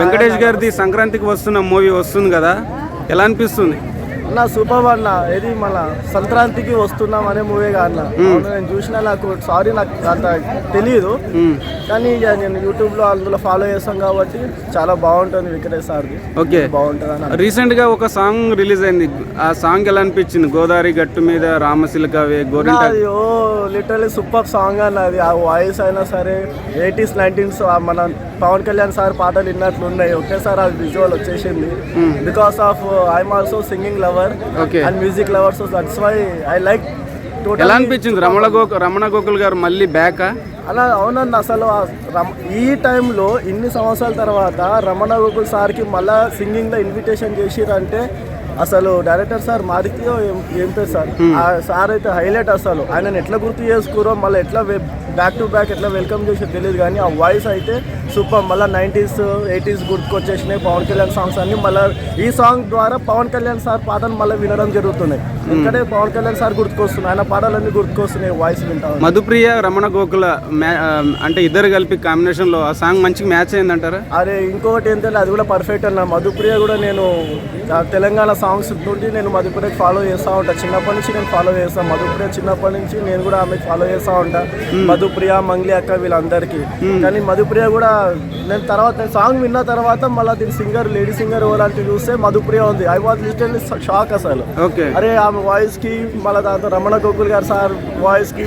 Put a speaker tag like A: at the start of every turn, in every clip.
A: వెంకటేష్ గారిది సంక్రాంతికి వస్తున్న మూవీ వస్తుంది కదా, ఎలా అనిపిస్తుంది?
B: నా సూపర్ అన్న, ఇది మన సంక్రాంతికి వస్తున్నాం అనే మూవీ అన్న. నేను చూసిన, నాకు నాకు అంత తెలియదు, కానీ ఇక నేను యూట్యూబ్లో అందులో ఫాలో చేస్తాం కాబట్టి చాలా బాగుంటుంది వెంకటేష్ సార్ది.
A: ఓకే,
B: బాగుంటుంది అన్న.
A: రీసెంట్గా ఒక సాంగ్ రిలీజ్ అయింది, ఆ సాంగ్ ఎలా అనిపించింది? గోదావరి గట్టు మీద రామశిలకవే గోరింట.
B: అది లిటరలీ సూపర్ సాంగ్ అన్న. అది ఆ వాయిస్ అయినా సరే 80s 90s మన పవన్ కళ్యాణ్ సార్ పాటలు విన్నట్లు ఉన్నాయి. ఒకేసారి ఆ విజువల్ వచ్చేసింది. Because of I am also singing lover and music lover, so that's why I like.
A: ఎలా అనిపించింది? రమణ గోకుల్ గారు మళ్ళీ బ్యాక్
B: అలా? అవునన్న, అసలు ఈ టైంలో ఇన్ని సంవత్సరాల తర్వాత రమణ గోకుల్ సార్కి మళ్ళీ సింగింగ్లో ఇన్విటేషన్ చేసిరంటే అసలు డైరెక్టర్ సార్ మారితో ఏం పేరు సార్, ఆ సార్ అయితే హైలైట్. అసలు ఆయనను ఎట్లా గుర్తు చేసుకురో, మళ్ళీ ఎట్లా బ్యాక్ టు బ్యాక్ ఎట్లా వెల్కమ్ చేసో తెలియదు, కానీ ఆ వాయిస్ అయితే సూపర్. మళ్ళీ 90s 80s గుర్తుకొచ్చేసినాయి Pawan Kalyan songs అన్ని. మళ్ళీ ఈ సాంగ్ ద్వారా పవన్ కళ్యాణ్ సార్ పాటలు మళ్ళీ వినడం జరుగుతున్నాయి. ఇక్కడే పవన్ కళ్యాణ్ సార్ గుర్తుకొస్తున్నాయి, ఆయన పాటలన్నీ గుర్తుకొస్తున్నాయి వాయిస్ వింటాం.
A: మధుప్రియ రమణ గోకుల అంటే ఇద్దరు కలిపి కాంబినేషన్లో ఆ సాంగ్ మంచిగా మ్యాచ్ అయిందంటారా?
B: అరే ఇంకొకటి ఏంటంటే అది కూడా పర్ఫెక్ట్ అన్న. మధుప్రియ కూడా నేను తెలంగాణ సాంగ్స్ నుండి నేను మధుప్రియకి ఫాలో చేస్తూ ఉంటాను. చిన్నప్పటి నుంచి నేను ఫాలో చేస్తాను మధుప్రియ. చిన్నప్పటి నుంచి నేను కూడా ఆమెకి ఫాలో చేస్తూ ఉంటాను, మధుప్రియ, మంగ్లీ అక్క వీళ్ళందరికీ. కానీ మధుప్రియ కూడా నేను సాంగ్ విన్న తర్వాత మళ్ళీ దీని సింగర్, లేడీ సింగర్ ఎవరంటే చూస్తే మధుప్రియ ఉంది. ఐ వాజ్ లిటరల్లీ షాక్ అసలు. అరే ఆమె వాయిస్ కి మళ్ళీ దాంతో రమణ గోకుల్ గారు సార్ వాయిస్ కి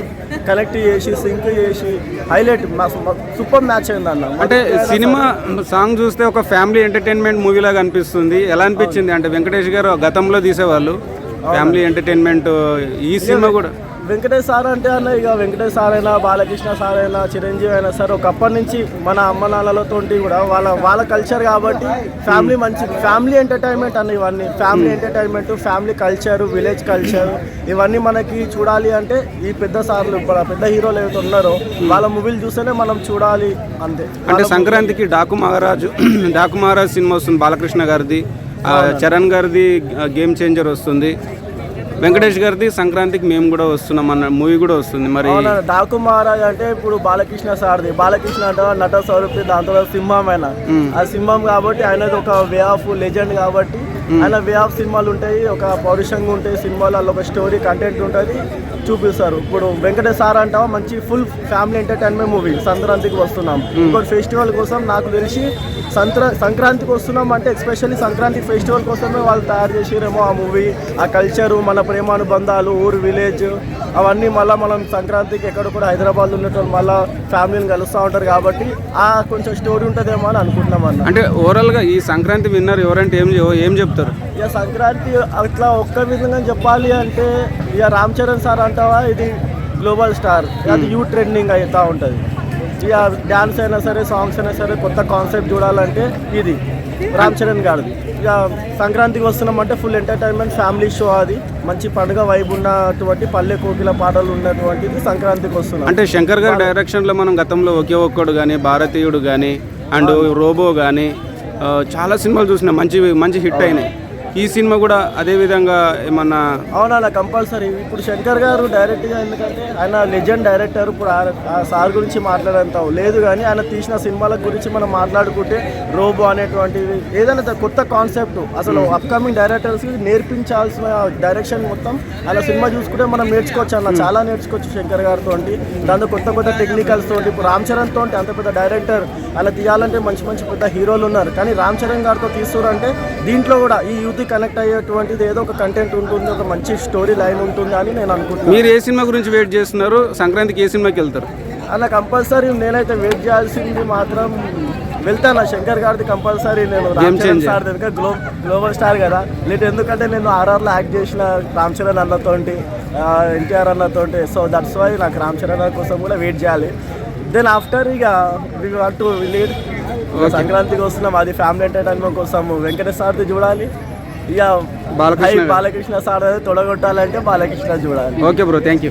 B: కనెక్ట్ చేసి సింక్ చేసి హైలైట్ సూపర్ మ్యాచ్ అయింది అన్న.
A: అంటే సినిమా సాంగ్ చూస్తే ఒక ఫ్యామిలీ ఎంటర్టైన్మెంట్ మూవీ లాగా అనిపిస్తుంది. ఎలా అనిపించింది? అంటే వెంకటేష్ గారు గతంలో తీసేవాళ్ళు ఫ్యామిలీ ఎంటర్టైన్మెంట్, ఈ సినిమా కూడా
B: వెంకటేష్ సార్ అంటే అన్న, ఇక వెంకటేష్ సార్ అయినా, బాలకృష్ణ సార్ అయినా, చిరంజీవి అయినా సరే ఒకప్పటి నుంచి మన అమ్మ నాన్నలతో కూడా వాళ్ళ కల్చర్ కాబట్టి ఫ్యామిలీ మంచి ఫ్యామిలీ ఎంటర్టైన్మెంట్ అన్న. ఇవన్నీ family entertainment, family culture, village culture ఇవన్నీ మనకి చూడాలి అంటే ఈ పెద్ద సార్లు, పెద్ద హీరోలు ఏవైతే ఉన్నారో వాళ్ళ మూవీలు చూస్తేనే మనం చూడాలి అంతే.
A: అంటే సంక్రాంతికి డాకు మహారాజ్ సినిమా వస్తుంది బాలకృష్ణ గారిది, చరణ్ గారిది గేమ్ చేంజర్ వస్తుంది, వెంకటేష్ గారిది సంక్రాంతికి మేము కూడా వస్తున్నాం అన్న మూవీ కూడా వస్తుంది. మరి
B: డాకు మహారాజ్ అంటే ఇప్పుడు బాలకృష్ణ సార్ది. బాలకృష్ణ అంటే నట స్వరూపి, దాంతో సింహం ఆయన. ఆ సింహం కాబట్టి ఆయనది ఒక వే ఆఫ్ లెజెండ్ కాబట్టి ఆయన వే ఆఫ్ సినిమాలు ఉంటాయి, ఒక పౌరుషంగా ఉంటాయి సినిమాలలో, ఒక స్టోరీ కంటెంట్ ఉంటుంది, చూపిస్తారు. ఇప్పుడు వెంకటేష్ సార్ అంటావా మంచి ఫుల్ ఫ్యామిలీ ఎంటర్టైన్మెంట్ మూవీ. సంక్రాంతికి వస్తున్నాం, ఇంకోటి ఫెస్టివల్ కోసం నాకు తెలిసి సంక్రాంతికి వస్తున్నాం అంటే ఎస్పెషల్లీ సంక్రాంతి ఫెస్టివల్ కోసమే వాళ్ళు తయారు చేసిరేమో ఆ మూవీ. ఆ కల్చరు, మన ప్రేమానుబంధాలు, ఊరు, విలేజ్ అవన్నీ మళ్ళీ మనం సంక్రాంతికి ఎక్కడ కూడా హైదరాబాద్ ఉన్నట్టు మళ్ళీ ఫ్యామిలీని కలుస్తూ ఉంటారు కాబట్టి ఆ కొంచెం స్టోరీ ఉంటుందేమో అని అనుకుంటున్నాం అన్న.
A: అంటే ఓవరాల్గా ఈ సంక్రాంతి విన్నర్ ఎవరంటే ఏం చెప్తారు?
B: ఇక సంక్రాంతి అట్లా ఒక్క విధంగా చెప్పాలి అంటే ఇక రామ్ చరణ్ సార్ అంటావా, ఇది గ్లోబల్ స్టార్, అది యూ ట్రెండింగ్ అవుతూ ఉంటుంది. ఇక డ్యాన్స్ అయినా సరే, సాంగ్స్ అయినా సరే, కొత్త కాన్సెప్ట్ చూడాలంటే ఇది రామ్ చరణ్ గారిది. ఇక సంక్రాంతికి వస్తున్నామంటే ఫుల్ ఎంటర్టైన్మెంట్ ఫ్యామిలీ షో, అది మంచి పండుగ వైబ్ ఉన్నటువంటి పల్లె కోకిల పాటలు ఉన్నటువంటిది సంక్రాంతికి వస్తున్నాం.
A: అంటే శంకర్ గారి డైరెక్షన్లో మనం గతంలో ఒకే ఒక్కడు కానీ, భారతీయుడు కానీ, అండ్ రోబో కానీ చాలా సినిమాలు చూసినాం, మంచి హిట్ అయినాయి. ఈ సినిమా కూడా అదే విధంగా ఏమన్నా?
B: అవునా, కంపల్సరీ. ఇప్పుడు శంకర్ గారు డైరెక్ట్గా, ఎందుకంటే ఆయన లెజెండ్ డైరెక్టర్. ఇప్పుడు ఆ సార్ గురించి మాట్లాడేంత లేదు, కానీ ఆయన తీసిన సినిమాల గురించి మనం మాట్లాడుకుంటే రోబో అనేటువంటిది ఏదైనా కొత్త కాన్సెప్ట్ అసలు అప్కమింగ్ డైరెక్టర్స్కి నేర్పించాల్సిన డైరెక్షన్ మొత్తం అలా సినిమా చూసుకుంటే మనం నేర్చుకోవచ్చు అన్న, చాలా నేర్చుకోవచ్చు శంకర్ గారితో. దాంతో కొత్త టెక్నికల్స్ తోటి. ఇప్పుడు రామ్ చరణ్ తోటి అంత పెద్ద డైరెక్టర్ అలా తీయాలంటే మంచి పెద్ద హీరోలు ఉన్నారు, కానీ రామ్ చరణ్ గారితో తీస్తున్నారంటే దీంట్లో కూడా ఈ యూత్ కనెక్ట్ అయ్యేటువంటిది ఏదో ఒక కంటెంట్ ఉంటుంది, ఒక మంచి స్టోరీ లైన్ ఉంటుంది అని నేను అనుకుంటున్నాను.
A: మీరు ఏ సినిమా గురించి వెయిట్ చేస్తున్నారు? సంక్రాంతికి ఏ సినిమాకి వెళ్తారు
B: అన్న? కంపల్సరీ నేనైతే వెయిట్ చేయాల్సింది మాత్రం వెళ్తాను శంకర్ గారిది కంపల్సరీ. నేను రామ్ చరణ్ సార్ దగ్గర గ్లోబల్ స్టార్ కదా, లేదు ఎందుకంటే నేను RRలో యాక్ట్ చేసిన రామ్ చరణ్ అన్నతోటి, NTR అన్నతోటి. సో దట్స్ వై నాకు రామ్ చరణ్ కోసం కూడా వెయిట్ చేయాలి. దెన్ ఆఫ్టర్ ఇక వి వాంట్ టు లీడ్. సంక్రాంతికి వస్తున్నాం, అది ఫ్యామిలీ ఎంటర్టైన్మెంట్ కోసం వెంకటేష్ సార్ది చూడాలి. ఇక బాలకృష్ణ సార్ తొడగొట్టాలంటే బాలకృష్ణ చూడాలి.
A: Okay bro, thank you.